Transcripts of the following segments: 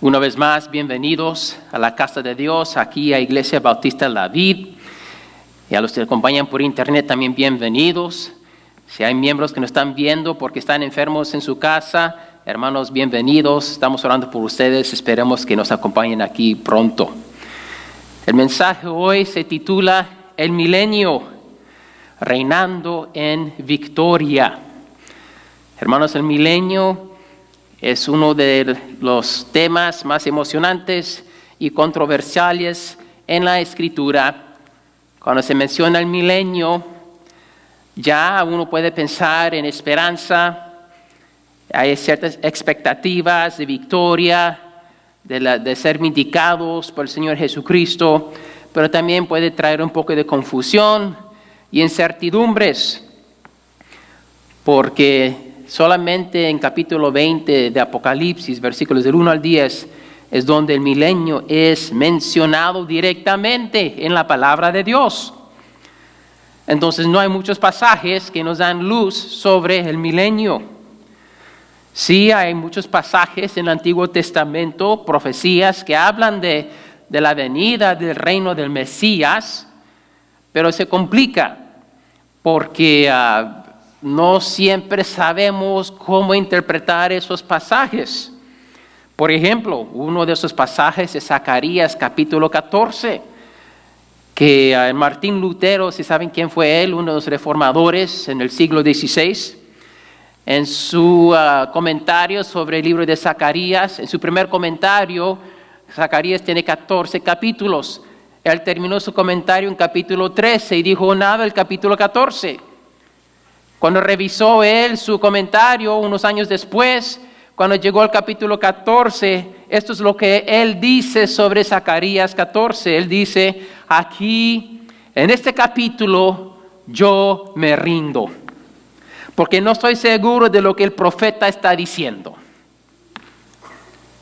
Una vez más, bienvenidos a la casa de Dios, aquí a Iglesia Bautista La Vid. Y a los que acompañan por internet también bienvenidos. Si hay miembros que nos están viendo porque están enfermos en su casa, hermanos, bienvenidos. Estamos orando por ustedes, esperemos que nos acompañen aquí pronto. El mensaje hoy se titula El Milenio, reinando en victoria. Hermanos, el milenio es uno de los temas más emocionantes y controversiales en la Escritura. Cuando se menciona el milenio, ya uno puede pensar en esperanza, hay ciertas expectativas de victoria, de ser vindicados por el Señor Jesucristo, pero también puede traer un poco de confusión y incertidumbres, porque solamente en capítulo 20 de Apocalipsis, versículos del 1 al 10, es donde el milenio es mencionado directamente en la palabra de Dios. Entonces no hay muchos pasajes que nos dan luz sobre el milenio. Sí hay muchos pasajes en el Antiguo Testamento, profecías que hablan de la venida del reino del Mesías, pero se complica porque no siempre sabemos cómo interpretar esos pasajes. Por ejemplo, uno de esos pasajes es Zacarías capítulo 14, que Martín Lutero, si saben quién fue él, uno de los reformadores en el siglo XVI, en su comentario sobre el libro de Zacarías, en su primer comentario, Zacarías tiene 14 capítulos. Él terminó su comentario en capítulo 13 y dijo nada del capítulo 14. Cuando revisó él su comentario unos años después, cuando llegó al capítulo 14, esto es lo que él dice sobre Zacarías 14. Él dice, aquí, en este capítulo, yo me rindo, porque no estoy seguro de lo que el profeta está diciendo.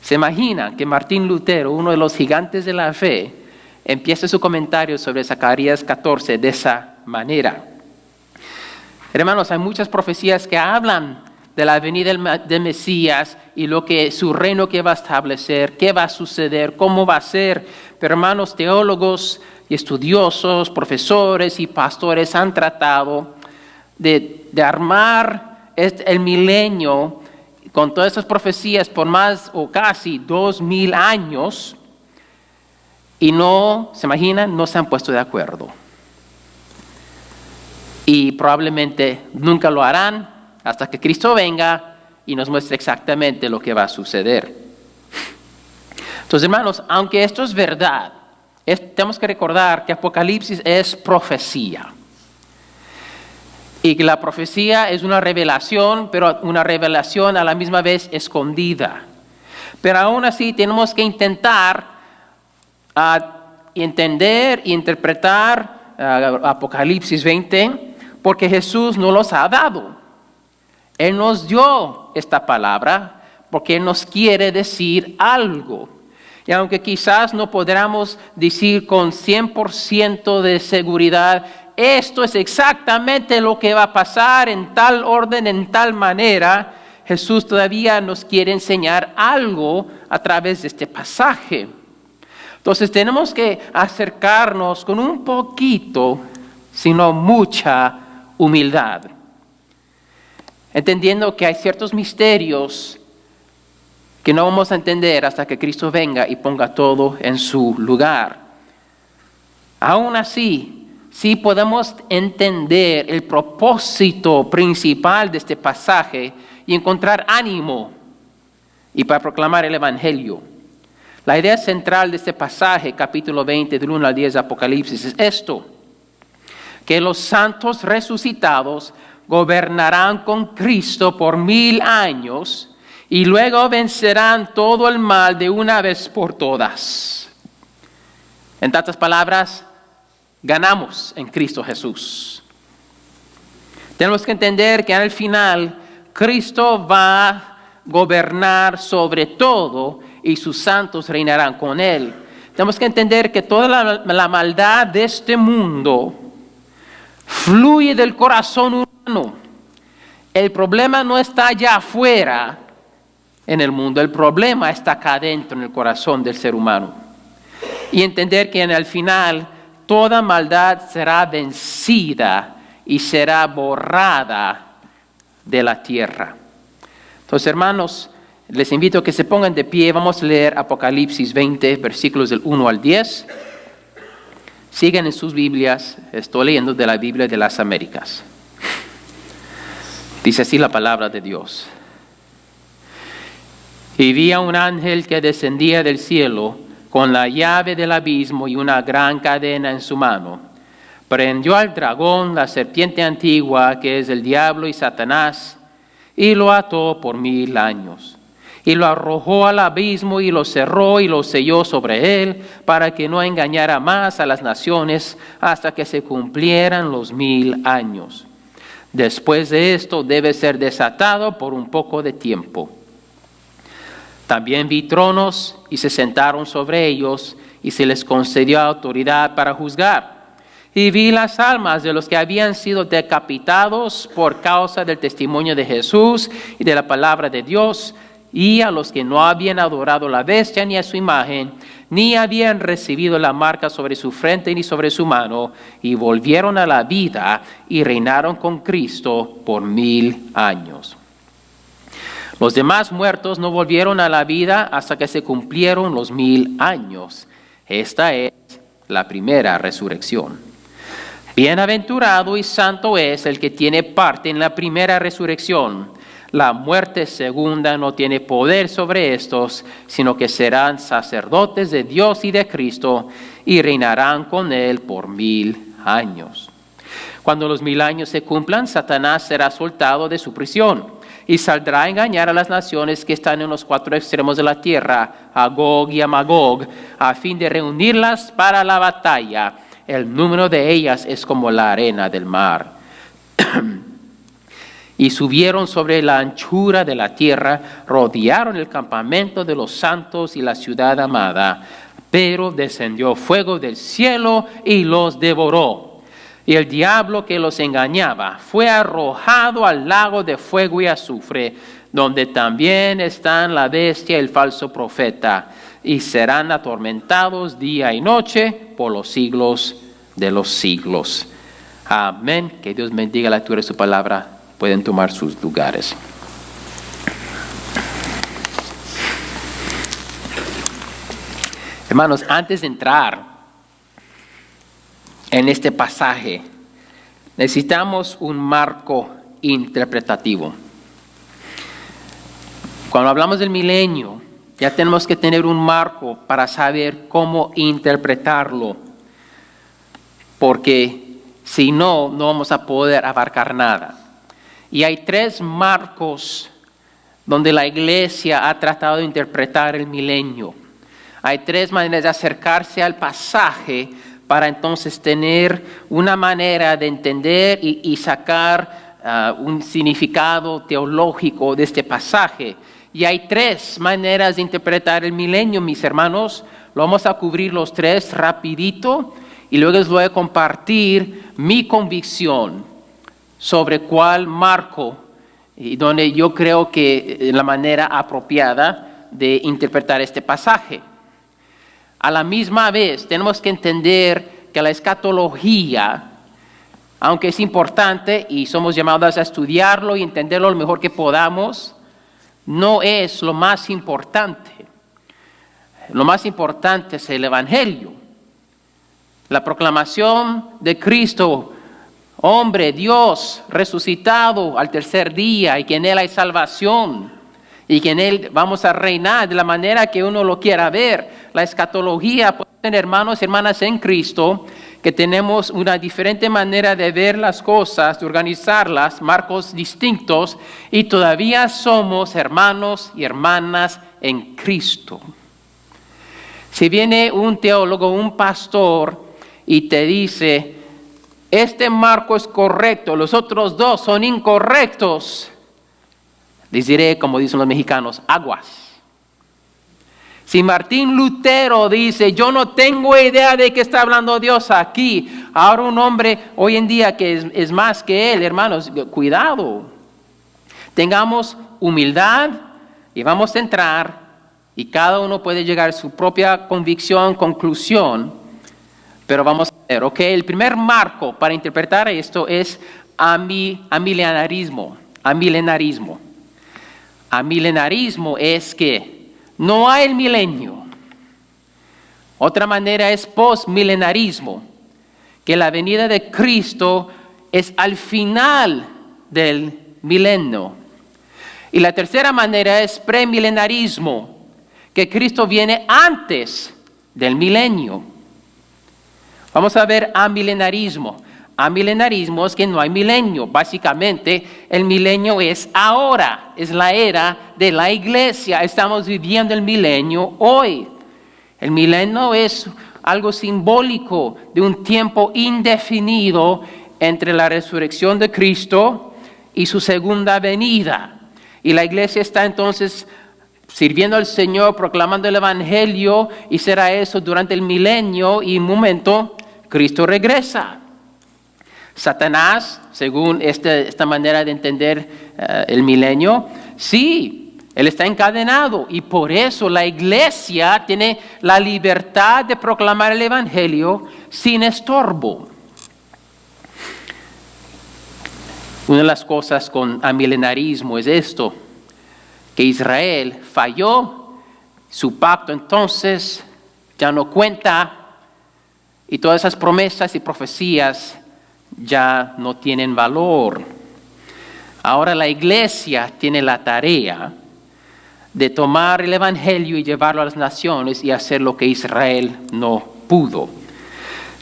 Se imagina que Martín Lutero, uno de los gigantes de la fe, empieza su comentario sobre Zacarías 14 de esa manera. Hermanos, hay muchas profecías que hablan de la venida del Mesías y su reino que va a establecer, qué va a suceder, cómo va a ser. Pero hermanos, teólogos y estudiosos, profesores y pastores han tratado de armar el milenio con todas esas profecías por más o casi 2000 años y no, ¿se imaginan? No se han puesto de acuerdo. Y probablemente nunca lo harán hasta que Cristo venga y nos muestre exactamente lo que va a suceder. Entonces, hermanos, aunque esto es verdad, tenemos que recordar que Apocalipsis es profecía. Y que la profecía es una revelación, pero una revelación a la misma vez escondida. Pero aún así tenemos que intentar entender e interpretar Apocalipsis 20, porque Jesús nos los ha dado. Él nos dio esta palabra porque Él nos quiere decir algo. Y aunque quizás no podamos decir con 100% de seguridad, esto es exactamente lo que va a pasar en tal orden, en tal manera, Jesús todavía nos quiere enseñar algo a través de este pasaje. Entonces tenemos que acercarnos con un poquito, sino mucha humildad, entendiendo que hay ciertos misterios que no vamos a entender hasta que Cristo venga y ponga todo en su lugar. Aún así, sí podemos entender el propósito principal de este pasaje y encontrar ánimo y para proclamar el Evangelio. La idea central de este pasaje, capítulo 20, del 1 al 10 de Apocalipsis, es esto: que los santos resucitados gobernarán con Cristo por 1000 años y luego vencerán todo el mal de una vez por todas. En tantas palabras, ganamos en Cristo Jesús. Tenemos que entender que al final Cristo va a gobernar sobre todo y sus santos reinarán con Él. Tenemos que entender que toda la maldad de este mundo fluye del corazón humano. El problema no está allá afuera, en el mundo. El problema está acá adentro, en el corazón del ser humano. Y entender que en el final toda maldad será vencida y será borrada de la tierra. Entonces, hermanos, les invito a que se pongan de pie. Vamos a leer Apocalipsis 20, versículos del 1 al 10. Sigan en sus Biblias. Estoy leyendo de la Biblia de las Américas. Dice así la palabra de Dios. Y vi a un ángel que descendía del cielo con la llave del abismo y una gran cadena en su mano. Prendió al dragón, la serpiente antigua, que es el diablo y Satanás, y lo ató por 1000 años. Y lo arrojó al abismo y lo cerró y lo selló sobre él, para que no engañara más a las naciones hasta que se cumplieran los 1000 años. Después de esto debe ser desatado por un poco de tiempo. También vi tronos y se sentaron sobre ellos y se les concedió autoridad para juzgar. Y vi las almas de los que habían sido decapitados por causa del testimonio de Jesús y de la palabra de Dios, y a los que no habían adorado la bestia ni a su imagen, ni habían recibido la marca sobre su frente ni sobre su mano, y volvieron a la vida y reinaron con Cristo por 1000 años. Los demás muertos no volvieron a la vida hasta que se cumplieron los 1000 años. Esta es la primera resurrección. Bienaventurado y santo es el que tiene parte en la primera resurrección. La muerte segunda no tiene poder sobre estos, sino que serán sacerdotes de Dios y de Cristo y reinarán con él por 1000 años. Cuando los 1000 años se cumplan, Satanás será soltado de su prisión y saldrá a engañar a las naciones que están en los 4 extremos de la tierra, a Gog y a Magog, a fin de reunirlas para la batalla. El número de ellas es como la arena del mar. Y subieron sobre la anchura de la tierra, rodearon el campamento de los santos y la ciudad amada, pero descendió fuego del cielo y los devoró. Y el diablo que los engañaba fue arrojado al lago de fuego y azufre, donde también están la bestia y el falso profeta, y serán atormentados día y noche por los siglos de los siglos. Amén. Que Dios bendiga la lectura de su palabra. Pueden tomar sus lugares. Hermanos, antes de entrar en este pasaje, necesitamos un marco interpretativo. Cuando hablamos del milenio, ya tenemos que tener un marco para saber cómo interpretarlo, porque si no, no vamos a poder abarcar nada. Y hay 3 marcos donde la iglesia ha tratado de interpretar el milenio. Hay 3 maneras de acercarse al pasaje para entonces tener una manera de entender y sacar un significado teológico de este pasaje. Y hay 3 maneras de interpretar el milenio, mis hermanos. Lo vamos a cubrir los 3 rapidito y luego les voy a compartir mi convicción sobre cuál marco y donde yo creo que es la manera apropiada de interpretar este pasaje. A la misma vez tenemos que entender que la escatología, aunque es importante y somos llamados a estudiarlo y entenderlo lo mejor que podamos, no es lo más importante. Lo más importante es el Evangelio, la proclamación de Cristo, hombre, Dios, resucitado al tercer día, y que en Él hay salvación, y que en Él vamos a reinar de la manera que uno lo quiera ver. La escatología, pueden tener hermanos y hermanas en Cristo, que tenemos una diferente manera de ver las cosas, de organizarlas, marcos distintos, y todavía somos hermanos y hermanas en Cristo. Si viene un teólogo, un pastor, y te dice, este marco es correcto, los otros 2 son incorrectos, les diré, como dicen los mexicanos, aguas. Si Martín Lutero dice, yo no tengo idea de qué está hablando Dios aquí, ahora un hombre hoy en día que es más que él, hermanos, cuidado. Tengamos humildad, y vamos a entrar y cada uno puede llegar a su propia convicción, conclusión, pero vamos a ver, ¿ok? El primer marco para interpretar esto es amilenarismo. Amilenarismo. Amilenarismo es que no hay el milenio. Otra manera es postmilenarismo, que la venida de Cristo es al final del milenio. Y la tercera manera es premilenarismo, que Cristo viene antes del milenio. Vamos a ver amilenarismo. Amilenarismo es que no hay milenio. Básicamente, el milenio es ahora, es la era de la iglesia. Estamos viviendo el milenio hoy. El milenio es algo simbólico de un tiempo indefinido entre la resurrección de Cristo y su segunda venida. Y la iglesia está entonces sirviendo al Señor, proclamando el Evangelio, y será eso durante el milenio, y en un momento Cristo regresa. Satanás, según esta manera de entender el milenio, sí, él está encadenado, y por eso la iglesia tiene la libertad de proclamar el Evangelio sin estorbo. Una de las cosas con amilenarismo es esto, que Israel falló, su pacto entonces ya no cuenta, y todas esas promesas y profecías ya no tienen valor. Ahora la iglesia tiene la tarea de tomar el Evangelio y llevarlo a las naciones y hacer lo que Israel no pudo.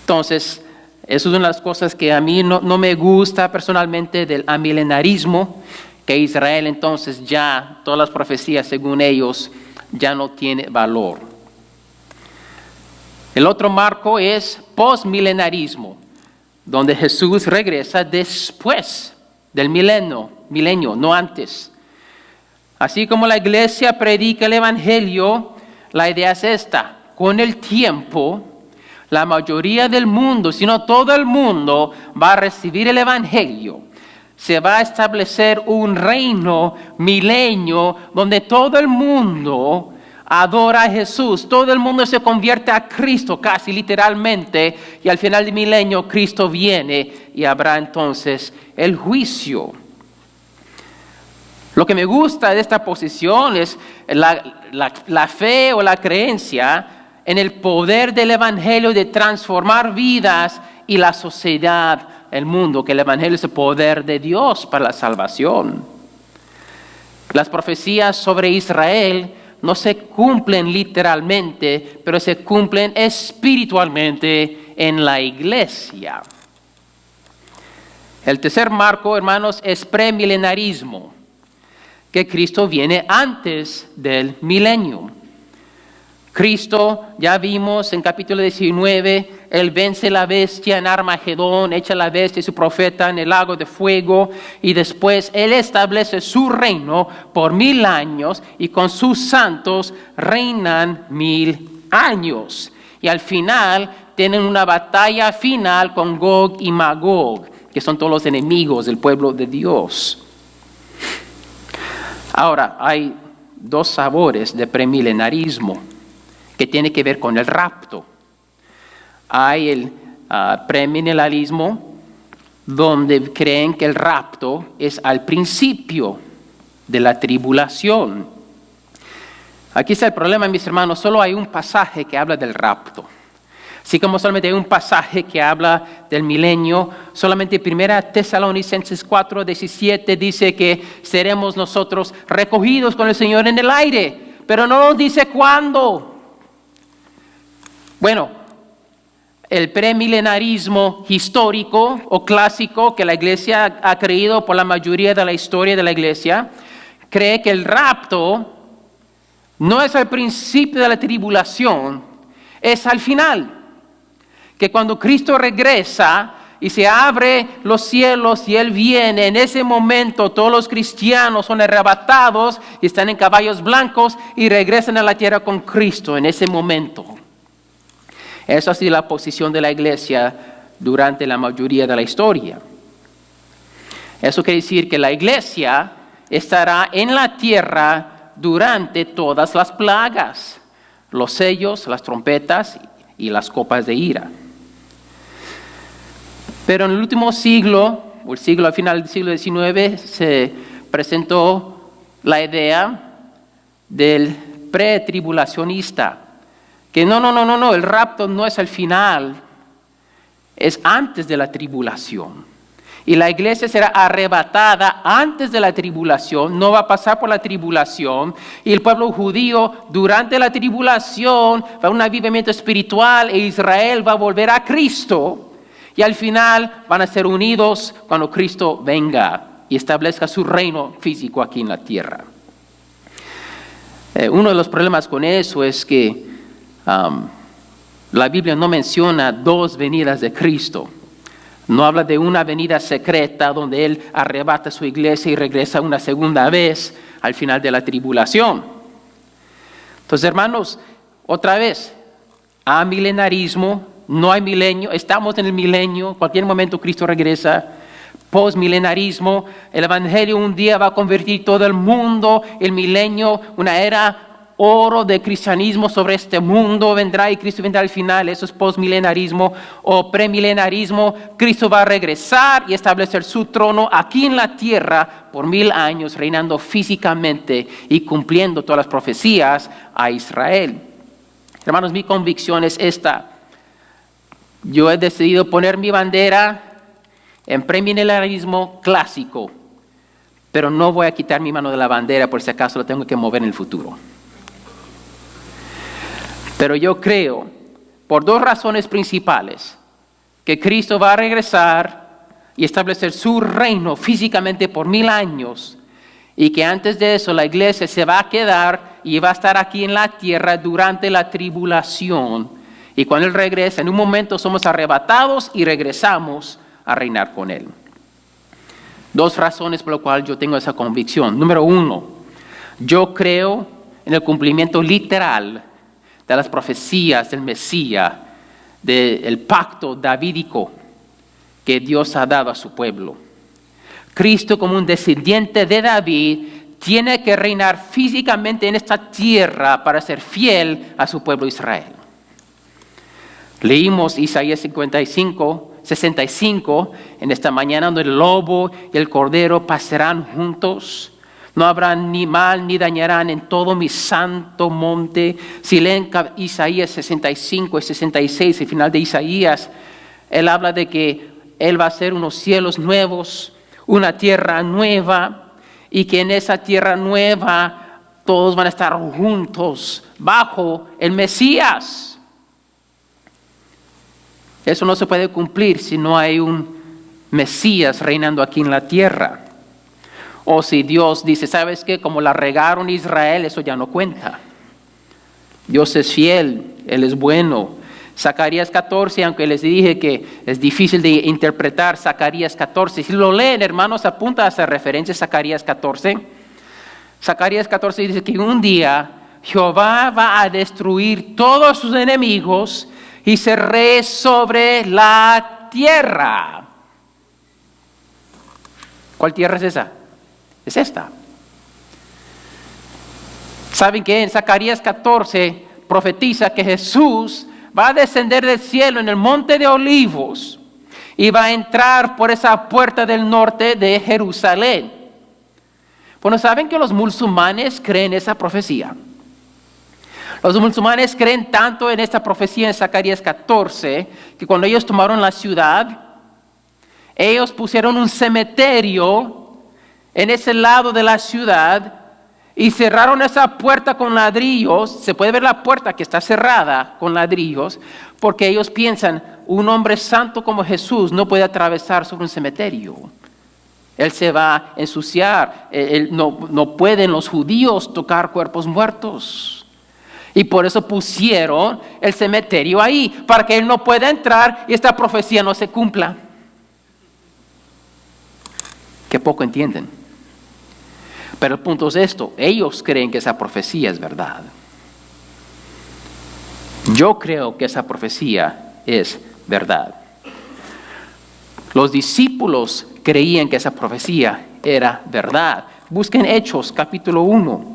Entonces, eso es una de las cosas que a mí no me gusta personalmente del amilenarismo, que Israel entonces ya, todas las profecías según ellos, ya no tiene valor. El otro marco es postmilenarismo, donde Jesús regresa después del milenio, no antes. Así como la iglesia predica el Evangelio, la idea es esta: con el tiempo, la mayoría del mundo, si no todo el mundo, va a recibir el Evangelio. Se va a establecer un reino milenio donde todo el mundo adora a Jesús. Todo el mundo se convierte a Cristo casi literalmente, y al final del milenio Cristo viene y habrá entonces el juicio. Lo que me gusta de esta posición es la fe o la creencia en el poder del Evangelio de transformar vidas y la sociedad, el mundo, que el Evangelio es el poder de Dios para la salvación. Las profecías sobre Israel no se cumplen literalmente, pero se cumplen espiritualmente en la iglesia. El tercer marco, hermanos, es premilenarismo, que Cristo viene antes del milenio. Cristo, ya vimos en capítulo 19, Él vence la bestia en Armagedón, echa la bestia y su profeta en el lago de fuego, y después Él establece su reino por 1000 años, y con sus santos reinan 1000 años. Y al final tienen una batalla final con Gog y Magog, que son todos los enemigos del pueblo de Dios. Ahora, hay dos sabores de premilenarismo que tiene que ver con el rapto. Hay el premilenialismo, donde creen que el rapto es al principio de la tribulación. Aquí está el problema, mis hermanos: solo hay un pasaje que habla del rapto. Así como solamente hay un pasaje que habla del milenio, solamente 1 Tesalonicenses 4:17 dice que seremos nosotros recogidos con el Señor en el aire, pero no nos dice cuándo. Bueno, el premilenarismo histórico o clásico que la iglesia ha creído por la mayoría de la historia de la iglesia, cree que el rapto no es al principio de la tribulación, es al final. Que cuando Cristo regresa y se abre los cielos y Él viene, en ese momento todos los cristianos son arrebatados y están en caballos blancos y regresan a la tierra con Cristo en ese momento. Esa ha sido la posición de la iglesia durante la mayoría de la historia. Eso quiere decir que la iglesia estará en la tierra durante todas las plagas, los sellos, las trompetas y las copas de ira. Pero en el último siglo, o el siglo al final del siglo XIX, se presentó la idea del pretribulacionista, que no, el rapto no es el final, es antes de la tribulación. Y la iglesia será arrebatada antes de la tribulación, no va a pasar por la tribulación. Y el pueblo judío durante la tribulación va a haber un avivamiento espiritual e Israel va a volver a Cristo. Y al final van a ser unidos cuando Cristo venga y establezca su reino físico aquí en la tierra. Uno de los problemas con eso es que la Biblia no menciona dos venidas de Cristo. No habla de una venida secreta donde Él arrebata su iglesia y regresa una segunda vez al final de la tribulación. Entonces, hermanos, otra vez, amilenarismo, no hay milenio, estamos en el milenio, cualquier momento Cristo regresa. Postmilenarismo, el evangelio un día va a convertir todo el mundo, el milenio, una era oro de cristianismo sobre este mundo vendrá y Cristo vendrá al final. Eso es postmilenarismo o premilenarismo. Cristo va a regresar y establecer su trono aquí en la tierra por 1000 años, reinando físicamente y cumpliendo todas las profecías a Israel. Hermanos, mi convicción es esta. Yo he decidido poner mi bandera en premilenarismo clásico, pero no voy a quitar mi mano de la bandera por si acaso lo tengo que mover en el futuro. Pero yo creo, por dos razones principales, que Cristo va a regresar y establecer su reino físicamente por 1000 años, y que antes de eso la iglesia se va a quedar y va a estar aquí en la tierra durante la tribulación. Y cuando Él regresa, en un momento somos arrebatados y regresamos a reinar con Él. Dos razones por las cuales yo tengo esa convicción. Número uno, yo creo en el cumplimiento literal de las profecías del Mesías, del pacto davídico que Dios ha dado a su pueblo. Cristo, como un descendiente de David, tiene que reinar físicamente en esta tierra para ser fiel a su pueblo Israel. Leímos Isaías 65 en esta mañana, donde el lobo y el cordero pasarán juntos. No habrá ni mal ni dañarán en todo mi santo monte. Si leen Isaías 65 y 66, el final de Isaías, Él habla de que Él va a hacer unos cielos nuevos, una tierra nueva, y que en esa tierra nueva todos van a estar juntos bajo el Mesías. Eso no se puede cumplir si no hay un Mesías reinando aquí en la tierra. O si Dios dice, ¿sabes qué? Como la regaron Israel, eso ya no cuenta. Dios es fiel, Él es bueno. Zacarías 14, aunque les dije que es difícil de interpretar Zacarías 14. Si lo leen, hermanos, apunta a esa referencia, Zacarías 14. Zacarías 14 dice que un día Jehová va a destruir todos sus enemigos y ser rey sobre la tierra. ¿Cuál tierra es esa? Es esta. ¿Saben qué? En Zacarías 14 profetiza que Jesús va a descender del cielo en el monte de Olivos y va a entrar por esa puerta del norte de Jerusalén. Bueno, ¿saben que los musulmanes creen esa profecía? Los musulmanes creen tanto en esta profecía en Zacarías 14 que cuando ellos tomaron la ciudad, ellos pusieron un cementerio en ese lado de la ciudad y cerraron esa puerta con ladrillos. Se puede ver la puerta que está cerrada con ladrillos porque ellos piensan, un hombre santo como Jesús no puede atravesar sobre un cementerio. Él se va a ensuciar. No pueden los judíos tocar cuerpos muertos. Y por eso pusieron el cementerio ahí, para que él no pueda entrar y esta profecía no se cumpla. Qué poco entienden. Pero el punto es esto, ellos creen que esa profecía es verdad. Yo creo que esa profecía es verdad. Los discípulos creían que esa profecía era verdad. Busquen Hechos capítulo 1.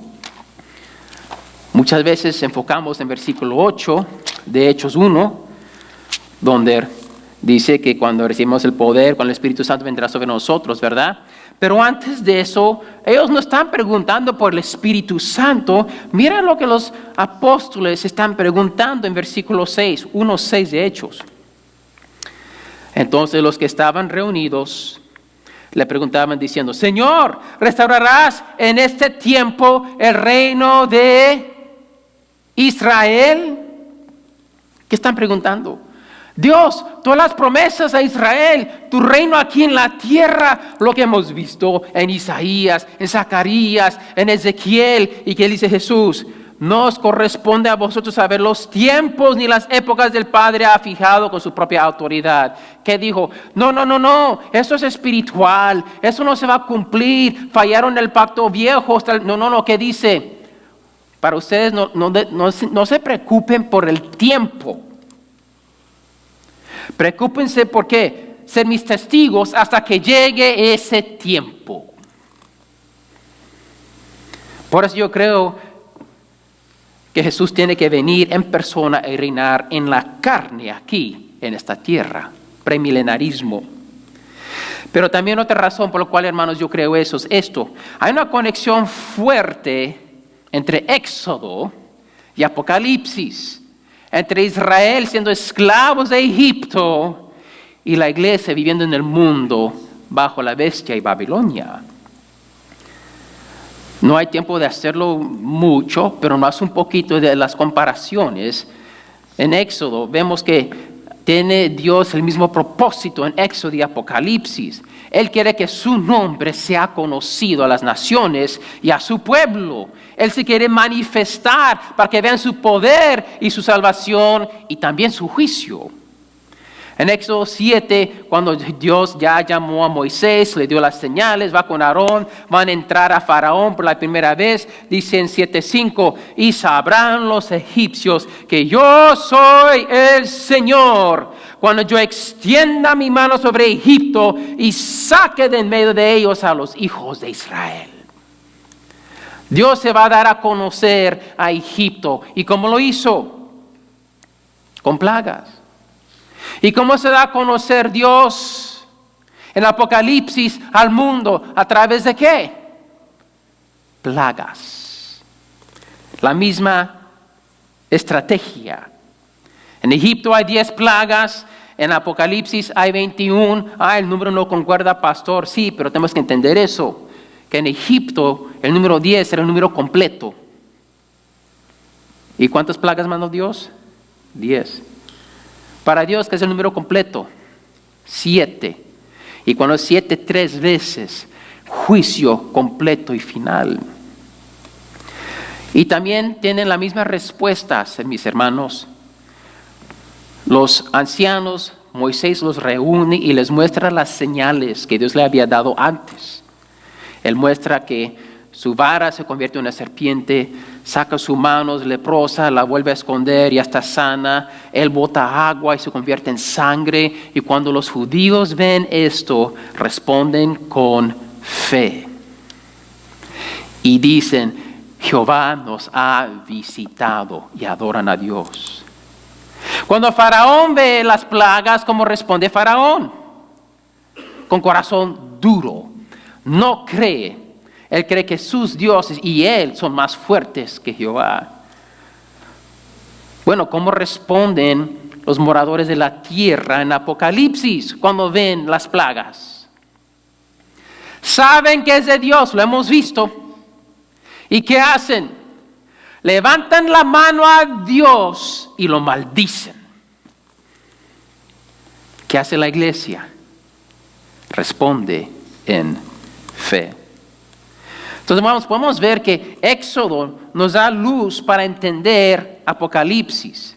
Muchas veces enfocamos en versículo 8 de Hechos 1, donde dice que cuando recibimos el poder, cuando el Espíritu Santo vendrá sobre nosotros, ¿verdad? Pero antes de eso, ellos no están preguntando por el Espíritu Santo. Mira lo que los apóstoles están preguntando en versículo 6, 1:6 de Hechos. Entonces los que estaban reunidos le preguntaban diciendo: Señor, ¿restaurarás en este tiempo el reino de Israel? ¿Qué están preguntando? Dios, todas las promesas a Israel, tu reino aquí en la tierra, lo que hemos visto en Isaías, en Zacarías, en Ezequiel, y que dice Jesús: no os corresponde a vosotros saber los tiempos ni las épocas del Padre ha fijado con su propia autoridad. ¿Qué dijo? No, eso es espiritual, eso no se va a cumplir, fallaron el pacto viejo. No, ¿qué dice? Para ustedes no se preocupen por el tiempo. Preocúpense por qué, ser mis testigos hasta que llegue ese tiempo. Por eso yo creo que Jesús tiene que venir en persona y reinar en la carne aquí, en esta tierra, premilenarismo. Pero también otra razón por la cual, hermanos, yo creo eso es esto. Hay una conexión fuerte entre Éxodo y Apocalipsis, entre Israel siendo esclavos de Egipto y la iglesia viviendo en el mundo bajo la bestia y Babilonia. No hay tiempo de hacerlo mucho, pero más un poquito de las comparaciones. En Éxodo vemos que tiene Dios el mismo propósito en Éxodo y Apocalipsis. Él quiere que su nombre sea conocido a las naciones y a su pueblo. Él se quiere manifestar para que vean su poder y su salvación y también su juicio. En Éxodo 7, cuando Dios ya llamó a Moisés, le dio las señales, va con Aarón, van a entrar a Faraón por la primera vez, dice en 7:5, y sabrán los egipcios que yo soy el Señor, cuando yo extienda mi mano sobre Egipto y saque de en medio de ellos a los hijos de Israel. Dios se va a dar a conocer a Egipto. ¿Y cómo lo hizo? Con plagas. ¿Y cómo se da a conocer Dios en Apocalipsis al mundo? ¿A través de qué? Plagas. La misma estrategia. En Egipto hay 10 plagas, en Apocalipsis hay 21. El número no concuerda, pastor. Sí, pero tenemos que entender eso, que en Egipto el número 10 era el número completo. ¿Y cuántas plagas mandó Dios? 10. Para Dios, ¿qué es el número completo? 7. Y cuando es 7, 3 veces, juicio completo y final. Y también tienen las mismas respuestas, mis hermanos. Los ancianos, Moisés los reúne y les muestra las señales que Dios le había dado antes. Él muestra que su vara se convierte en una serpiente, saca sus manos leprosa, la vuelve a esconder y ya está sana. Él bota agua y se convierte en sangre. Y cuando los judíos ven esto, responden con fe. Y dicen: Jehová nos ha visitado, y adoran a Dios. Cuando Faraón ve las plagas, ¿cómo responde Faraón? Con corazón duro. No cree. Él cree que sus dioses y él son más fuertes que Jehová. Bueno, ¿cómo responden los moradores de la tierra en Apocalipsis cuando ven las plagas? Saben que es de Dios, lo hemos visto. ¿Y qué hacen? Levantan la mano a Dios y lo maldicen. ¿Qué hace la iglesia? Responde en fe. Entonces, hermanos, podemos ver que Éxodo nos da luz para entender Apocalipsis.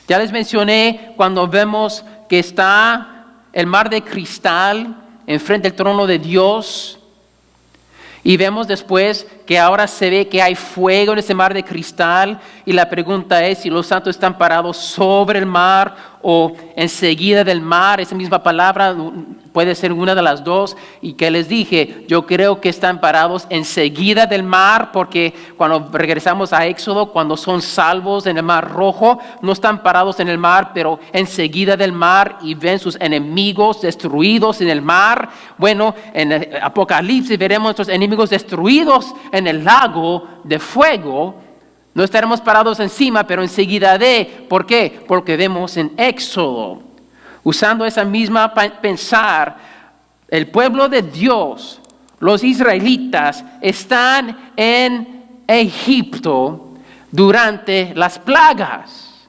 Ya les mencioné cuando vemos que está el mar de cristal enfrente del trono de Dios. Y vemos después que ahora se ve que hay fuego en ese mar de cristal y la pregunta es si los santos están parados sobre el mar o enseguida del mar. Esa misma palabra puede ser una de las dos. Y que les dije, yo creo que están parados enseguida del mar, porque cuando regresamos a Éxodo, cuando son salvos en el mar Rojo, no están parados en el mar, pero enseguida del mar y ven sus enemigos destruidos en el mar. Bueno, en el Apocalipsis veremos nuestros enemigos destruidos en el lago de fuego. No estaremos parados encima, pero enseguida de. ¿Por qué? Porque vemos en Éxodo, usando esa misma pensar, el pueblo de Dios, los israelitas, están en Egipto durante las plagas.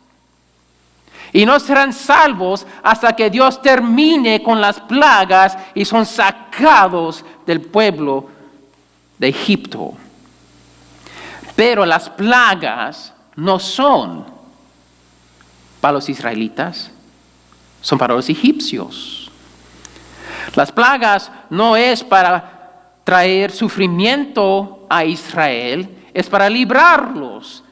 Y no serán salvos hasta que Dios termine con las plagas y son sacados del pueblo de Egipto. Pero las plagas no son para los israelitas, son para los egipcios. Las plagas no es para traer sufrimiento a Israel, es para librarlos.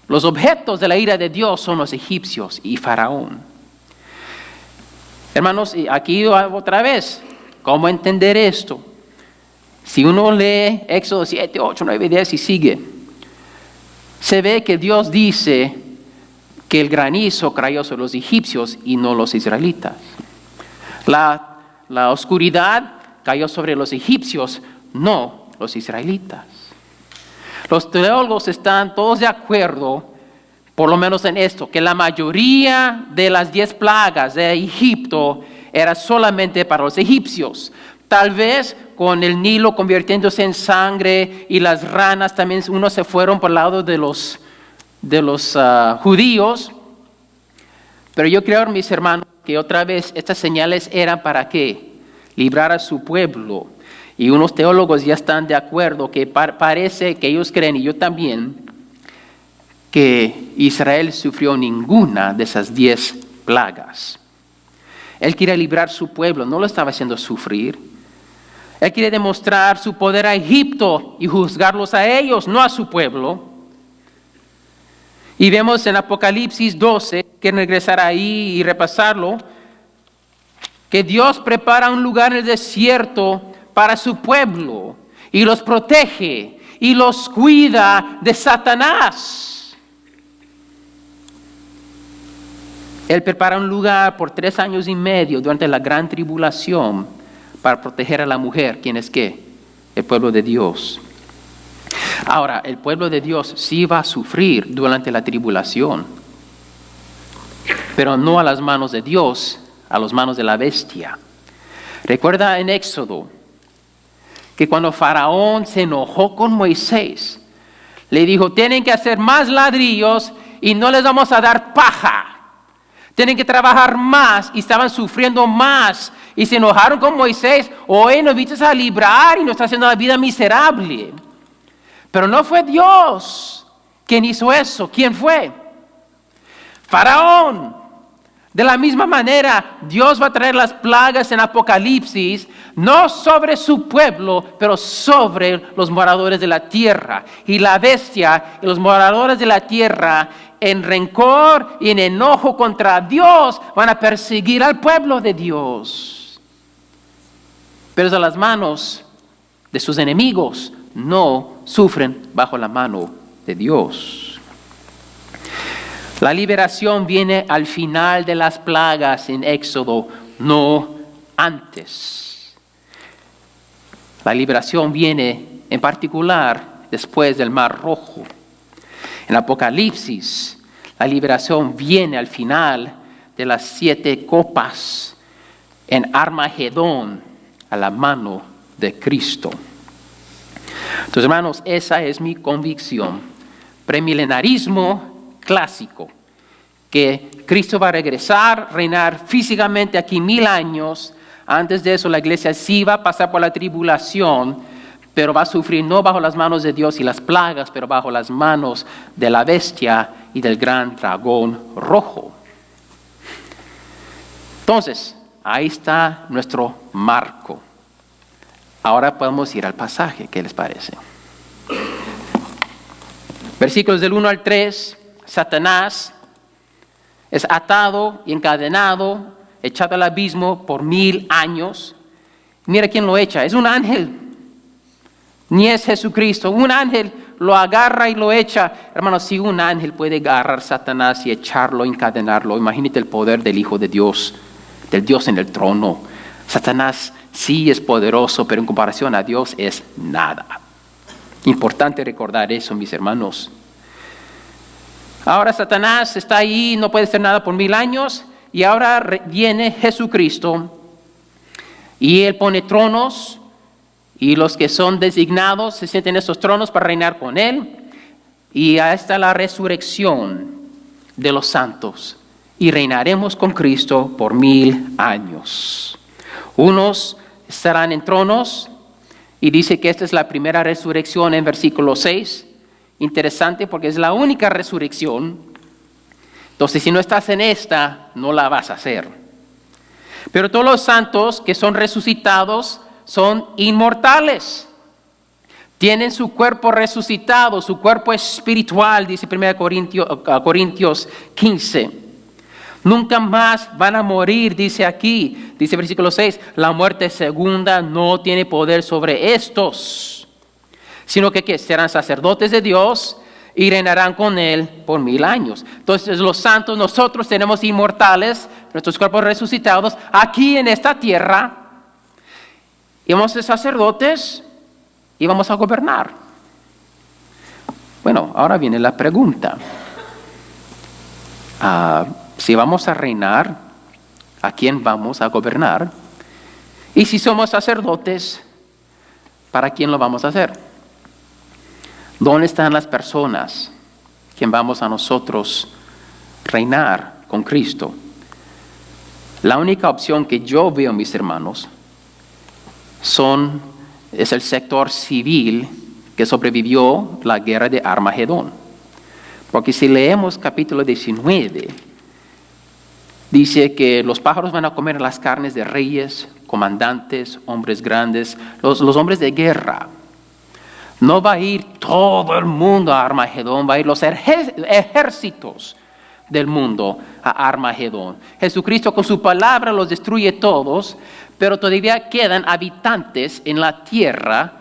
Los objetos de la ira de Dios son los egipcios y Faraón. Hermanos, aquí otra vez, ¿cómo entender esto? Si uno lee Éxodo 7, 8, 9, 10 y sigue, se ve que Dios dice que el granizo cayó sobre los egipcios y no los israelitas. La oscuridad cayó sobre los egipcios, no los israelitas. Los teólogos están todos de acuerdo, por lo menos en esto, que la mayoría de las 10 plagas de Egipto era solamente para los egipcios. Tal vez con el Nilo convirtiéndose en sangre y las ranas también unos se fueron por el lado de los judíos. Pero yo creo, mis hermanos, que otra vez estas señales eran para qué? Librar a su pueblo. Y unos teólogos ya están de acuerdo que parece que ellos creen, y yo también, que Israel sufrió ninguna de esas 10 plagas. Él quiere librar su pueblo, no lo estaba haciendo sufrir. Él quiere demostrar su poder a Egipto y juzgarlos a ellos, no a su pueblo. Y vemos en Apocalipsis 12, que regresar ahí y repasarlo, que Dios prepara un lugar en el desierto para su pueblo y los protege y los cuida de Satanás. Él prepara un lugar por 3 años y medio durante la gran tribulación para proteger a la mujer. ¿Quién es qué? El pueblo de Dios. Ahora, el pueblo de Dios sí va a sufrir durante la tribulación, pero no a las manos de Dios, a las manos de la bestia. Recuerda en Éxodo que cuando Faraón se enojó con Moisés, le dijo, tienen que hacer más ladrillos y no les vamos a dar paja. Tienen que trabajar más y estaban sufriendo más. Y se enojaron con Moisés. Hoy nos viste a librar y nos está haciendo la vida miserable. Pero no fue Dios quien hizo eso. ¿Quién fue? Faraón. De la misma manera, Dios va a traer las plagas en Apocalipsis, no sobre su pueblo, pero sobre los moradores de la tierra. Y la bestia y los moradores de la tierra, en rencor y en enojo contra Dios, van a perseguir al pueblo de Dios. Pero a las manos de sus enemigos no sufren bajo la mano de Dios. La liberación viene al final de las plagas en Éxodo, no antes. La liberación viene en particular después del Mar Rojo. En Apocalipsis, la liberación viene al final de las 7 copas en Armagedón, a la mano de Cristo. Entonces, hermanos, esa es mi convicción. Premilenarismo clásico, que Cristo va a regresar, reinar físicamente aquí 1000 años. Antes de eso, la iglesia sí va a pasar por la tribulación, pero va a sufrir no bajo las manos de Dios y las plagas, pero bajo las manos de la bestia y del gran dragón rojo. Entonces, ahí está nuestro marco. Ahora podemos ir al pasaje. ¿Qué les parece? Versículos del 1 al 3, Satanás es atado y encadenado, echado al abismo por 1000 años. Mira quién lo echa, es un ángel, ni es Jesucristo. Un ángel lo agarra y lo echa. Hermanos, si un ángel puede agarrar a Satanás y echarlo, encadenarlo, imagínate el poder del Hijo de Dios, del Dios en el trono. Satanás sí es poderoso, pero en comparación a Dios es nada. Importante recordar eso, mis hermanos. Ahora Satanás está ahí, no puede hacer nada por 1000 años, y ahora viene Jesucristo, y Él pone tronos, y los que son designados se sienten en esos tronos para reinar con Él, y ahí está la resurrección de los santos, y reinaremos con Cristo por 1000 años. Unos estarán en tronos, y dice que esta es la primera resurrección en versículo 6, interesante porque es la única resurrección. Entonces, si no estás en esta, no la vas a hacer. Pero todos los santos que son resucitados son inmortales. Tienen su cuerpo resucitado, su cuerpo espiritual, dice 1 Corintios 15. Nunca más van a morir, dice aquí, dice versículo 6, la muerte segunda no tiene poder sobre estos, sino que serán sacerdotes de Dios y reinarán con Él por 1000 años. Entonces los santos, nosotros tenemos inmortales, nuestros cuerpos resucitados, aquí en esta tierra, y vamos a ser sacerdotes y vamos a gobernar. Bueno, ahora viene la pregunta. Si vamos a reinar, ¿a quién vamos a gobernar? Y si somos sacerdotes, ¿para quién lo vamos a hacer? ¿Dónde están las personas que vamos a nosotros reinar con Cristo? La única opción que yo veo, mis hermanos, es el sector civil que sobrevivió la guerra de Armagedón. Porque si leemos capítulo 19, dice que los pájaros van a comer las carnes de reyes, comandantes, hombres grandes, los hombres de guerra. No va a ir todo el mundo a Armagedón, va a ir los ejércitos del mundo a Armagedón. Jesucristo con su palabra los destruye todos, pero todavía quedan habitantes en la tierra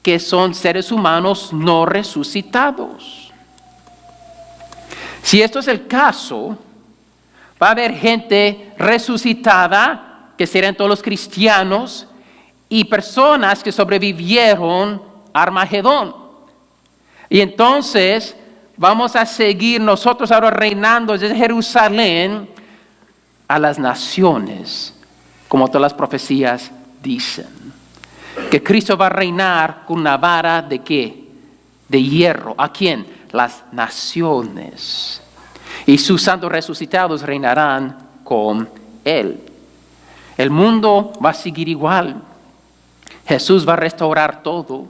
que son seres humanos no resucitados. Si esto es el caso, va a haber gente resucitada, que serán todos los cristianos, y personas que sobrevivieron Armagedón. Y entonces vamos a seguir nosotros ahora reinando desde Jerusalén a las naciones, como todas las profecías dicen. Que Cristo va a reinar con una vara de ¿qué? De hierro. ¿A quién? Las naciones. Y sus santos resucitados reinarán con Él. El mundo va a seguir igual. Jesús va a restaurar todo.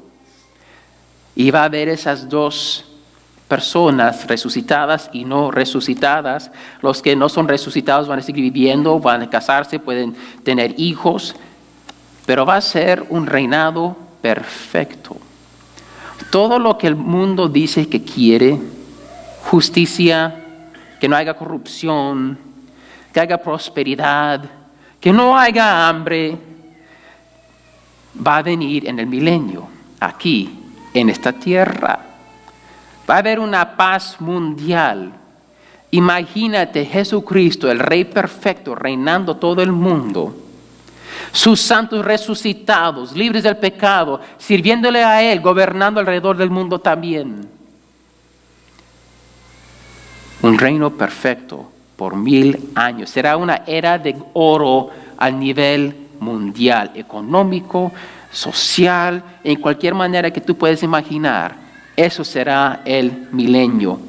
Y va a haber esas dos personas resucitadas y no resucitadas. Los que no son resucitados van a seguir viviendo, van a casarse, pueden tener hijos. Pero va a ser un reinado perfecto. Todo lo que el mundo dice que quiere, justicia, que no haya corrupción, que haya prosperidad, que no haya hambre, va a venir en el milenio, aquí, en esta tierra. Va a haber una paz mundial. Imagínate Jesucristo, el Rey perfecto, reinando todo el mundo. Sus santos resucitados, libres del pecado, sirviéndole a Él, gobernando alrededor del mundo también. Un reino perfecto por 1000 años. Será una era de oro a nivel mundial, económico, social, en cualquier manera que tú puedes imaginar. Eso será el milenio,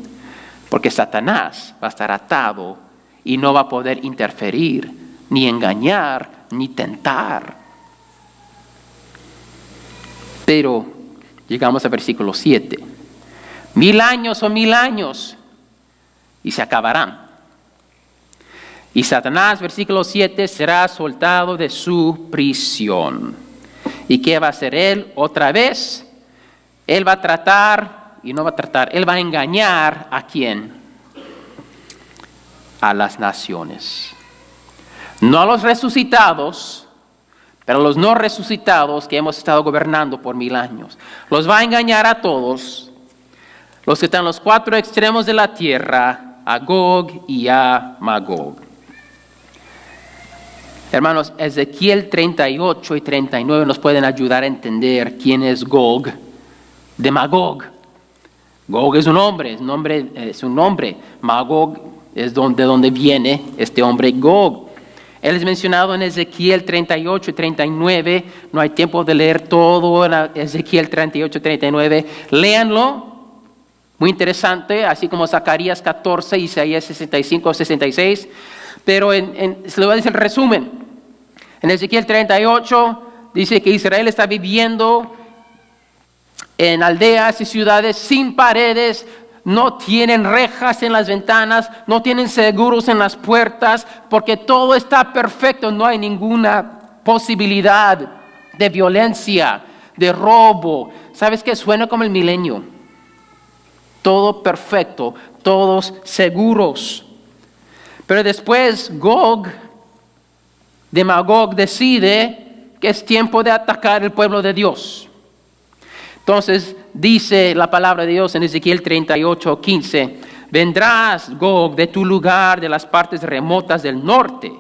porque Satanás va a estar atado y no va a poder interferir, ni engañar, ni tentar. Pero llegamos al versículo 7. 1000 años son 1000 años y se acabarán. Y Satanás, versículo 7, será soltado de su prisión. ¿Y qué va a hacer él? Otra vez, él va a tratar y no va a tratar, Él va a engañar ¿a quién? A las naciones. No a los resucitados, pero a los no resucitados que hemos estado gobernando por 1000 años. Los va a engañar a todos, los que están en los 4 extremos de la tierra, a Gog y a Magog. Hermanos, Ezequiel 38 y 39 nos pueden ayudar a entender quién es Gog de Magog. Gog es un nombre. Magog es de donde viene este hombre Gog. Él es mencionado en Ezequiel 38 y 39. No hay tiempo de leer todo en Ezequiel 38 y 39. Léanlo. Muy interesante, así como Zacarías 14, Isaías 65 o 66. Pero se le voy a decir el resumen. En Ezequiel 38 dice que Israel está viviendo en aldeas y ciudades sin paredes, no tienen rejas en las ventanas, no tienen seguros en las puertas, porque todo está perfecto, no hay ninguna posibilidad de violencia, de robo. ¿Sabes qué? Suena como el milenio. Todo perfecto, todos seguros. Pero después Gog de Magog decide que es tiempo de atacar el pueblo de Dios. Entonces dice la palabra de Dios en Ezequiel 38, 15, vendrás, Gog, de tu lugar, de las partes remotas del norte,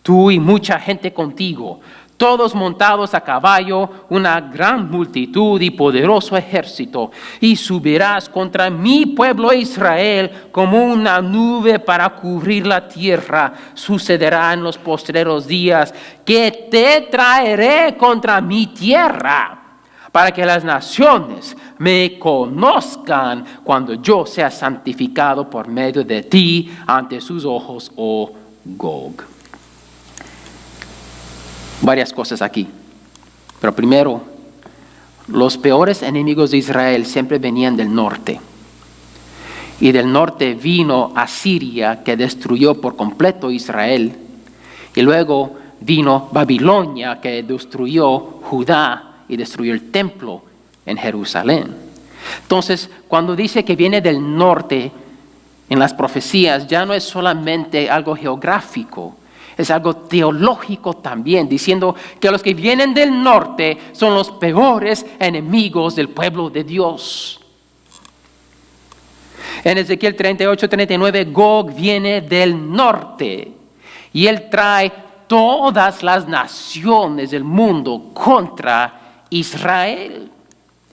tú y mucha gente contigo, todos montados a caballo, una gran multitud y poderoso ejército, y subirás contra mi pueblo Israel como una nube para cubrir la tierra. Sucederá en los postreros días que te traeré contra mi tierra, para que las naciones me conozcan cuando yo sea santificado por medio de ti ante sus ojos, oh Gog. Varias cosas aquí. Pero primero, los peores enemigos de Israel siempre venían del norte. Y del norte vino Asiria, que destruyó por completo Israel. Y luego vino Babilonia, que destruyó Judá y destruyó el templo en Jerusalén. Entonces, cuando dice que viene del norte en las profecías, ya no es solamente algo geográfico, es algo teológico también, diciendo que los que vienen del norte son los peores enemigos del pueblo de Dios. En Ezequiel 38, 39, Gog viene del norte y él trae todas las naciones del mundo contra Israel.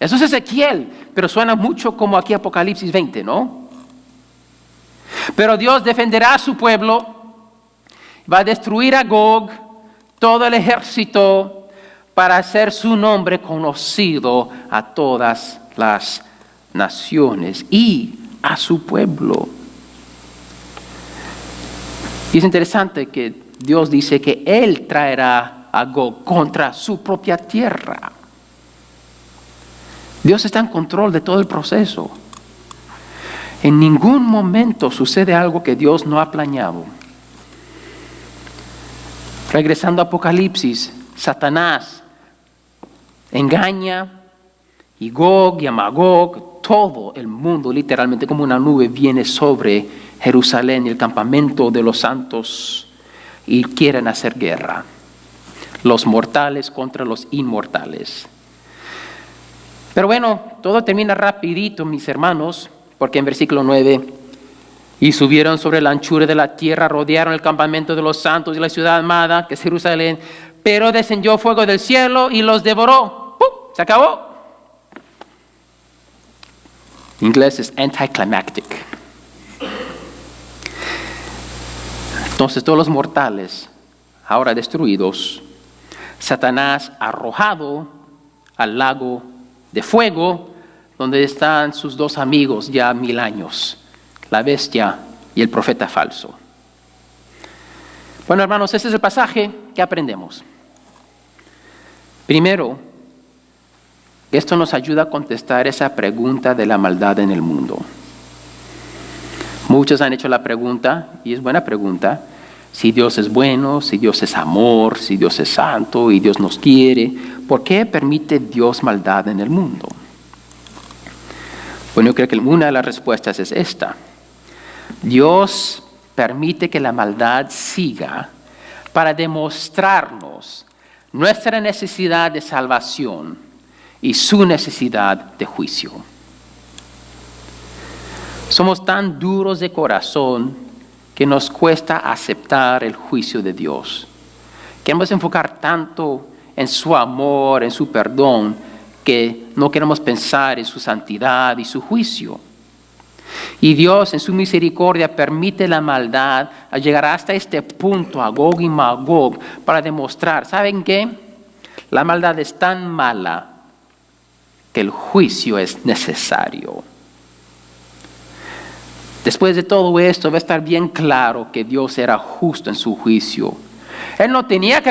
Eso es Ezequiel, pero suena mucho como aquí Apocalipsis 20, ¿no? Pero Dios defenderá a su pueblo. Va a destruir a Gog, todo el ejército, para hacer su nombre conocido a todas las naciones y a su pueblo. Y es interesante que Dios dice que Él traerá a Gog contra su propia tierra. Dios está en control de todo el proceso. En ningún momento sucede algo que Dios no ha planeado. Regresando a Apocalipsis, Satanás engaña y Gog y a Magog, todo el mundo literalmente como una nube viene sobre Jerusalén y el campamento de los santos y quieren hacer guerra. Los mortales contra los inmortales. Pero bueno, todo termina rapidito, mis hermanos, porque en versículo 9... Y subieron sobre la anchura de la tierra, rodearon el campamento de los santos y la ciudad amada, que es Jerusalén. Pero descendió fuego del cielo y los devoró. ¡Pum! Se acabó. En inglés es anticlimactic. Entonces todos los mortales, ahora destruidos, Satanás arrojado al lago de fuego, donde están sus 2 amigos ya 1000 años. La bestia y el profeta falso. Bueno, hermanos, ese es el pasaje que aprendemos. Primero, esto nos ayuda a contestar esa pregunta de la maldad en el mundo. Muchos han hecho la pregunta, y es buena pregunta, si Dios es bueno, si Dios es amor, si Dios es santo y Dios nos quiere, ¿por qué permite Dios maldad en el mundo? Bueno, yo creo que una de las respuestas es esta. Dios permite que la maldad siga para demostrarnos nuestra necesidad de salvación y su necesidad de juicio. Somos tan duros de corazón que nos cuesta aceptar el juicio de Dios. Queremos enfocar tanto en su amor, en su perdón, que no queremos pensar en su santidad y su juicio. Y Dios en su misericordia permite la maldad a llegar hasta este punto, a Gog y Magog, para demostrar, ¿saben qué? La maldad es tan mala que el juicio es necesario. Después de todo esto va a estar bien claro que Dios era justo en su juicio. Él no tiene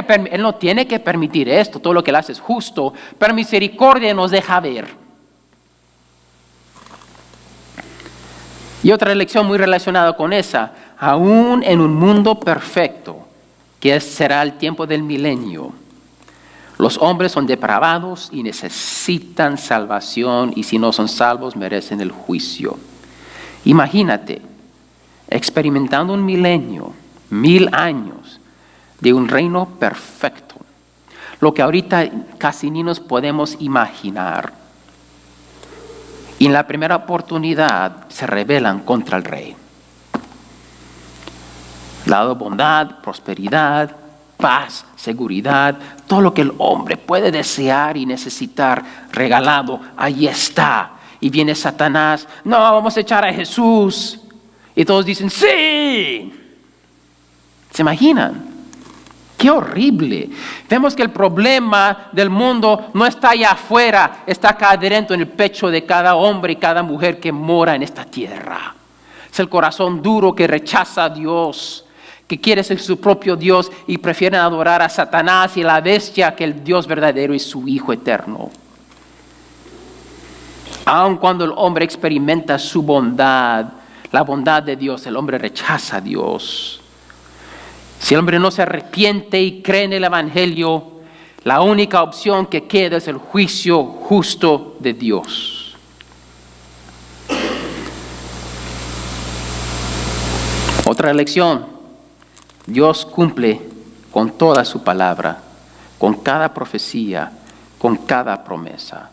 que permitir esto, todo lo que Él hace es justo, pero misericordia nos deja ver. Y otra lección muy relacionada con esa, aún en un mundo perfecto, que será el tiempo del milenio, los hombres son depravados y necesitan salvación, y si no son salvos merecen el juicio. Imagínate, experimentando un milenio, 1000 años, de un reino perfecto, lo que ahorita casi ni nos podemos imaginar. Y en la primera oportunidad se rebelan contra el rey. Lado bondad, prosperidad, paz, seguridad, todo lo que el hombre puede desear y necesitar, regalado, ahí está. Y viene Satanás, no, vamos a echar a Jesús. Y todos dicen, sí. ¿Se imaginan? ¡Qué horrible! Vemos que el problema del mundo no está allá afuera, está acá adentro en el pecho de cada hombre y cada mujer que mora en esta tierra. Es el corazón duro que rechaza a Dios, que quiere ser su propio Dios y prefieren adorar a Satanás y a la bestia que el Dios verdadero y su Hijo eterno. Aun cuando el hombre experimenta su bondad, la bondad de Dios, el hombre rechaza a Dios. Si el hombre no se arrepiente y cree en el Evangelio, la única opción que queda es el juicio justo de Dios. Otra lección. Dios cumple con toda su palabra, con cada profecía, con cada promesa.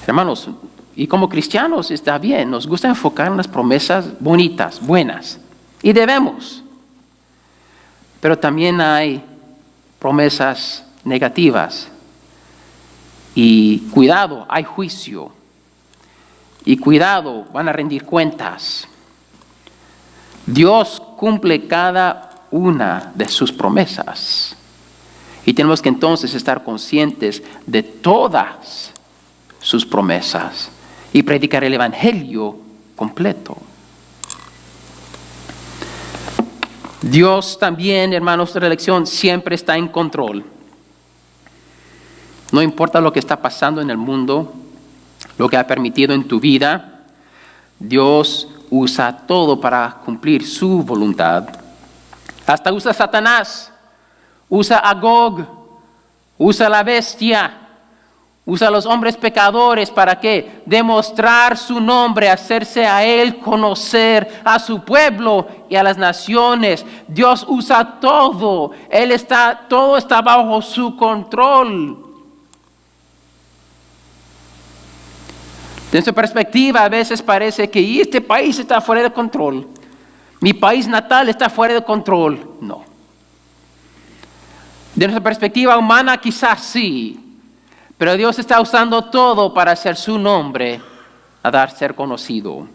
Hermanos, y como cristianos está bien, nos gusta enfocar en las promesas bonitas, buenas. Y debemos. Pero también hay promesas negativas. Y cuidado, hay juicio. Y cuidado, van a rendir cuentas. Dios cumple cada una de sus promesas. Y tenemos que entonces estar conscientes de todas sus promesas y predicar el Evangelio completo. Dios también, hermanos de la elección, siempre está en control. No importa lo que está pasando en el mundo, lo que ha permitido en tu vida, Dios usa todo para cumplir su voluntad. Hasta usa a Satanás, usa a Gog, usa a la bestia, usa a los hombres pecadores. ¿Para qué? Demostrar su nombre, hacerse a Él conocer, a su pueblo y a las naciones. Dios usa todo. Todo está bajo su control. Desde su perspectiva, a veces parece que este país está fuera de control. Mi país natal está fuera de control. No. De nuestra perspectiva humana, quizás sí. Pero Dios está usando todo para hacer su nombre a ser conocido.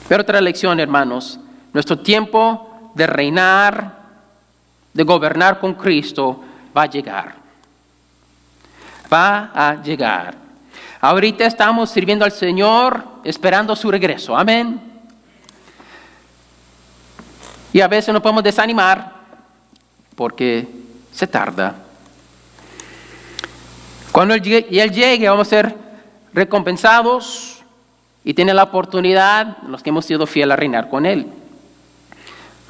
Pero otra lección, hermanos, nuestro tiempo de reinar, de gobernar con Cristo, va a llegar. Va a llegar. Ahorita estamos sirviendo al Señor, esperando su regreso. Amén. Y a veces nos podemos desanimar porque se tarda. Cuando Él llegue, vamos a ser recompensados y tener la oportunidad, los que hemos sido fieles, a reinar con Él.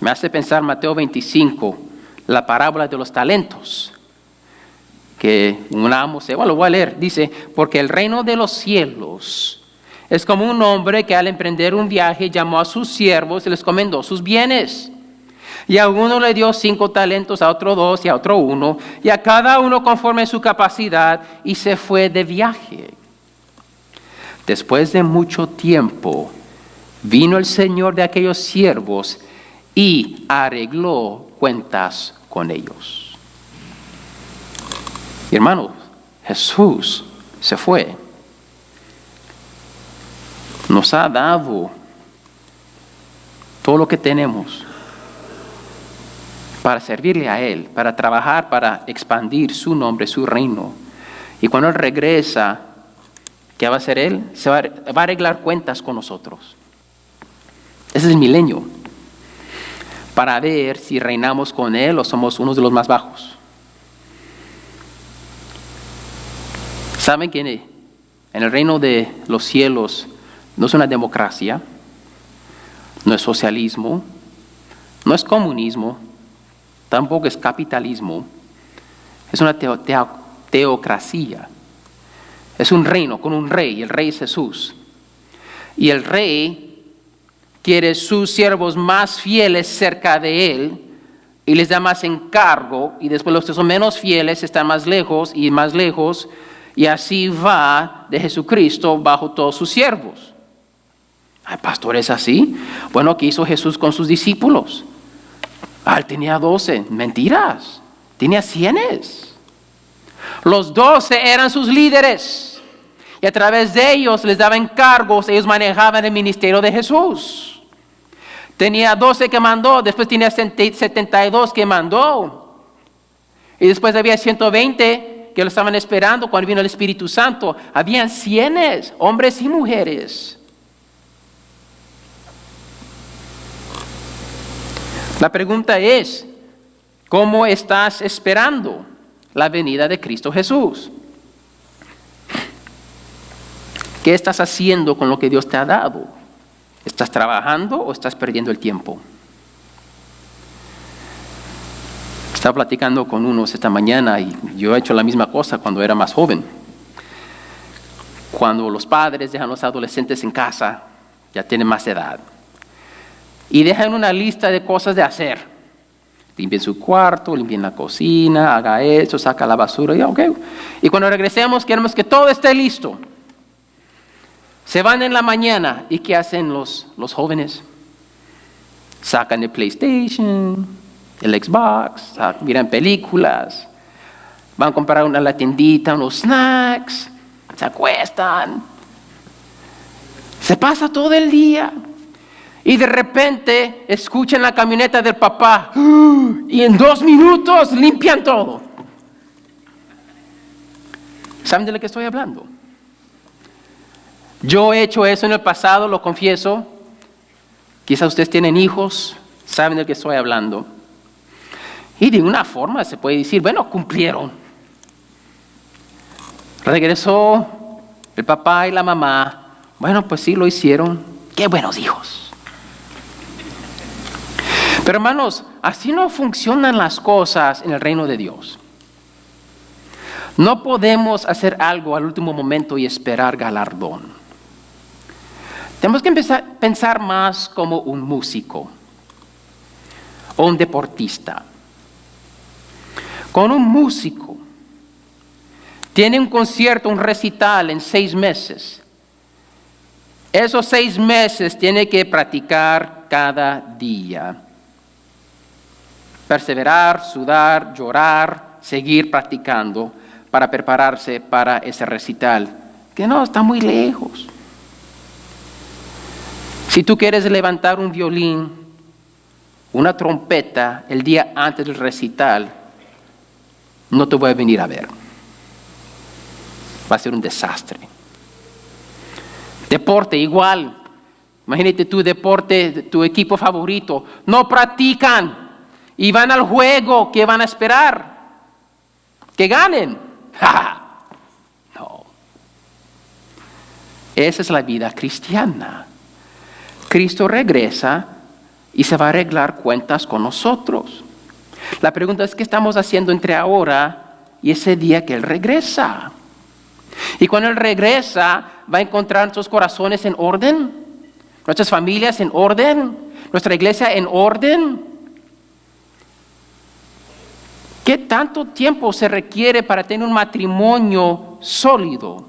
Me hace pensar Mateo 25, la parábola de los talentos, que un amo se... Bueno, lo voy a leer. Dice, porque el reino de los cielos es como un hombre que al emprender un viaje llamó a sus siervos y les encomendó sus bienes. Y a uno le dio 5 talentos, a otro 2 y a otro 1, y a cada uno conforme su capacidad, y se fue de viaje. Después de mucho tiempo, vino el Señor de aquellos siervos y arregló cuentas con ellos. Y hermanos, Jesús se fue. Nos ha dado todo lo que tenemos para servirle a Él, para trabajar, para expandir su nombre, su reino. Y cuando Él regresa, ¿qué va a hacer Él? Se va a arreglar cuentas con nosotros. Ese es el milenio. Para ver si reinamos con Él o somos unos de los más bajos. ¿Saben que en el reino de los cielos no es una democracia, no es socialismo, no es comunismo, tampoco es capitalismo, es una teocracia? Es un reino con un rey, y el rey es Jesús. Y el rey quiere sus siervos más fieles cerca de él y les da más encargo, y después los que son menos fieles están más lejos y más lejos, y así va de Jesucristo bajo todos sus siervos. Ay, pastor, ¿es así? Bueno, ¿qué hizo Jesús con sus discípulos? Él tenía 12, mentiras, tenía 100. Los 12 eran sus líderes y a través de ellos les daba encargos, ellos manejaban el ministerio de Jesús. Tenía 12 que mandó, después tenía 72 que mandó y después había 120 que lo estaban esperando cuando vino el Espíritu Santo. Habían 100 hombres y mujeres. La pregunta es, ¿cómo estás esperando la venida de Cristo Jesús? ¿Qué estás haciendo con lo que Dios te ha dado? ¿Estás trabajando o estás perdiendo el tiempo? Estaba platicando con unos esta mañana y yo he hecho la misma cosa cuando era más joven. Cuando los padres dejan a los adolescentes en casa, ya tienen más edad, y dejan una lista de cosas de hacer. Limpien su cuarto, limpien la cocina, haga eso, saca la basura, y okay. Y cuando regresemos queremos que todo esté listo. Se van en la mañana, ¿y qué hacen los jóvenes? Sacan el PlayStation, el Xbox, miran películas, van a comprar a la tiendita unos snacks, se acuestan, se pasa todo el día y de repente escuchan la camioneta del papá y en 2 minutos limpian todo. ¿Saben de lo que estoy hablando? Yo he hecho eso en el pasado, lo confieso. Quizás ustedes tienen hijos, saben de lo que estoy hablando. Y de una forma se puede decir, bueno, cumplieron. Regresó el papá y la mamá. Bueno, pues sí, lo hicieron. Qué buenos hijos. Pero hermanos, así no funcionan las cosas en el reino de Dios. No podemos hacer algo al último momento y esperar galardón. Tenemos que empezar a pensar más como un músico o un deportista. Con un músico, tiene un concierto, un recital en 6 meses. Esos 6 meses tiene que practicar cada día. Perseverar, sudar, llorar, seguir practicando para prepararse para ese recital, que no, está muy lejos. Si tú quieres levantar un violín, una trompeta el día antes del recital, no te voy a venir a ver. Va a ser un desastre. Deporte igual. Imagínate tu deporte, tu equipo favorito. No practican y van al juego. ¿Qué van a esperar? Que ganen. No. Esa es la vida cristiana. Cristo regresa y se va a arreglar cuentas con nosotros. La pregunta es, ¿qué estamos haciendo entre ahora y ese día que Él regresa. Y cuando Él regresa, va a encontrar nuestros corazones en orden, nuestras familias en orden, nuestra iglesia en orden. ¿Qué tanto tiempo se requiere para tener un matrimonio sólido?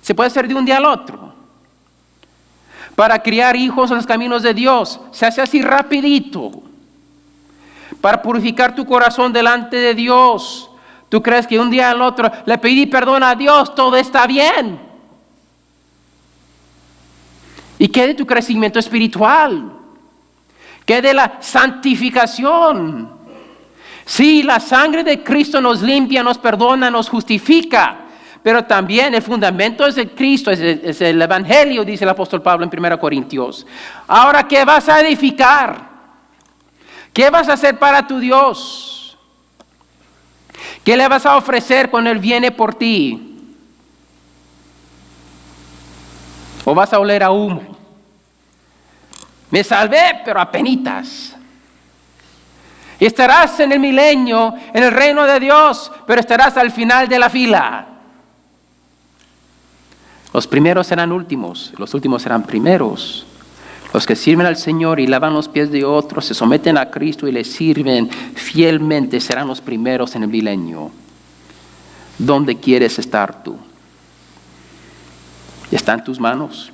Se puede hacer de un día al otro. Para criar hijos en los caminos de Dios, se hace así rapidito. Para purificar tu corazón delante de Dios, ¿tú crees que un día al otro le pedí perdón a Dios, todo está bien? ¿Y qué de tu crecimiento espiritual? ¿Qué de la santificación? Sí, la sangre de Cristo nos limpia, nos perdona, nos justifica. Pero también el fundamento es el Cristo, es el Evangelio, dice el apóstol Pablo en 1 Corintios. Ahora, ¿qué vas a edificar? ¿Qué vas a hacer para tu Dios? ¿Qué le vas a ofrecer cuando Él viene por ti? ¿O vas a oler a humo? Me salvé, pero apenitas. Y estarás en el milenio, en el reino de Dios, pero estarás al final de la fila. Los primeros serán últimos, los últimos serán primeros. Los que sirven al Señor y lavan los pies de otros, se someten a Cristo y le sirven fielmente, serán los primeros en el milenio. ¿Dónde quieres estar tú? Está en tus manos.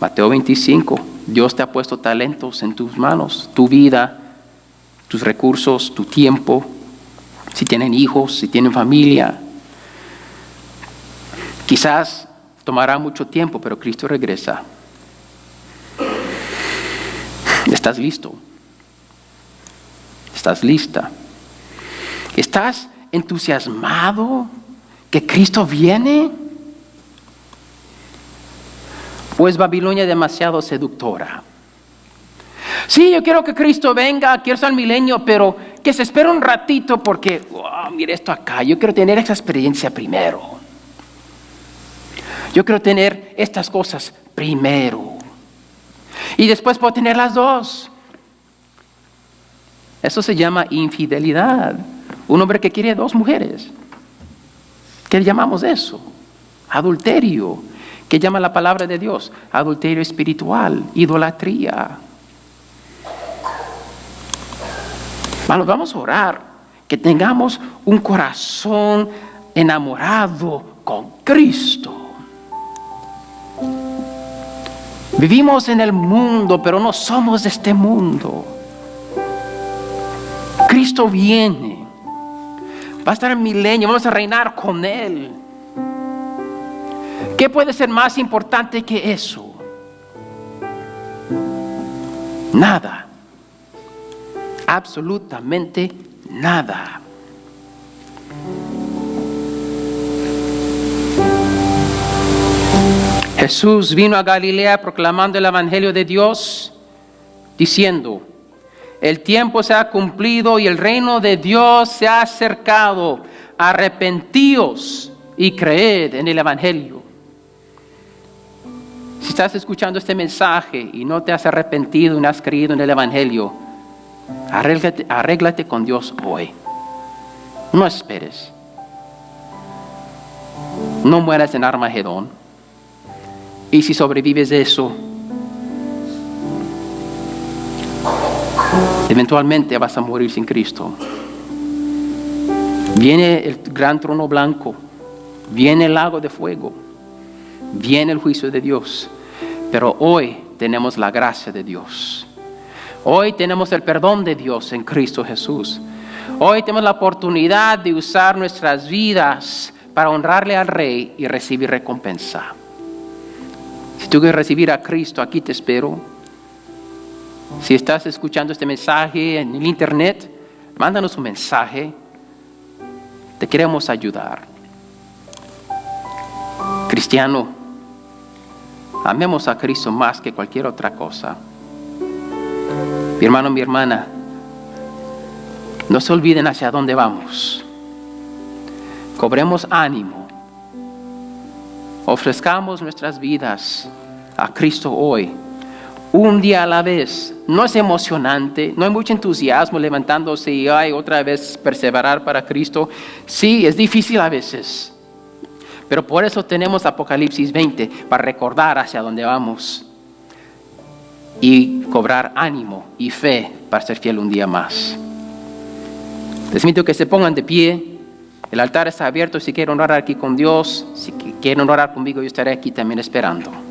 Mateo 25, Dios te ha puesto talentos en tus manos, tu vida, tus recursos, tu tiempo, si tienen hijos, si tienen familia. Quizás tomará mucho tiempo, pero Cristo regresa. ¿Estás listo? ¿Estás lista? ¿Estás entusiasmado que Cristo viene? ¿O es Babilonia demasiado seductora? Sí, yo quiero que Cristo venga, quiero ser el milenio, pero que se espere un ratito porque, mire esto acá, yo quiero tener esa experiencia primero. Yo quiero tener estas cosas primero. Y después puedo tener las dos. Eso se llama infidelidad. Un hombre que quiere dos mujeres. ¿Qué llamamos eso? Adulterio. ¿Qué llama la palabra de Dios? Adulterio espiritual, idolatría. Vamos a orar. Que tengamos un corazón enamorado con Cristo. Vivimos en el mundo, pero no somos de este mundo. Cristo viene. Va a estar en el milenio, vamos a reinar con Él. ¿Qué puede ser más importante que eso? Nada. Absolutamente nada. Jesús vino a Galilea proclamando el Evangelio de Dios, diciendo: el tiempo se ha cumplido y el reino de Dios se ha acercado. Arrepentíos y creed en el Evangelio. Si estás escuchando este mensaje y no te has arrepentido y no has creído en el Evangelio, arréglate con Dios hoy. No esperes. No mueras en Armagedón. Y si sobrevives de eso, eventualmente vas a morir sin Cristo. Viene el gran trono blanco, viene el lago de fuego, viene el juicio de Dios. Pero hoy tenemos la gracia de Dios. Hoy tenemos el perdón de Dios en Cristo Jesús. Hoy tenemos la oportunidad de usar nuestras vidas para honrarle al Rey y recibir recompensa. Si tú quieres recibir a Cristo, aquí te espero. Si estás escuchando este mensaje en el internet, mándanos un mensaje. Te queremos ayudar. Cristiano, amemos a Cristo más que cualquier otra cosa. Mi hermano, mi hermana, no se olviden hacia dónde vamos. Cobremos ánimo. Ofrezcamos nuestras vidas a Cristo hoy. un día a la vez. No es emocionante, no hay mucho entusiasmo levantándose y otra vez perseverar para Cristo. Sí, es difícil a veces. Pero por eso tenemos Apocalipsis 20, para recordar hacia dónde vamos y cobrar ánimo y fe para ser fiel un día más. Les invito a que se pongan de pie. El altar está abierto si quieren orar aquí con Dios. Si quieren orar conmigo, yo estaré aquí también esperando.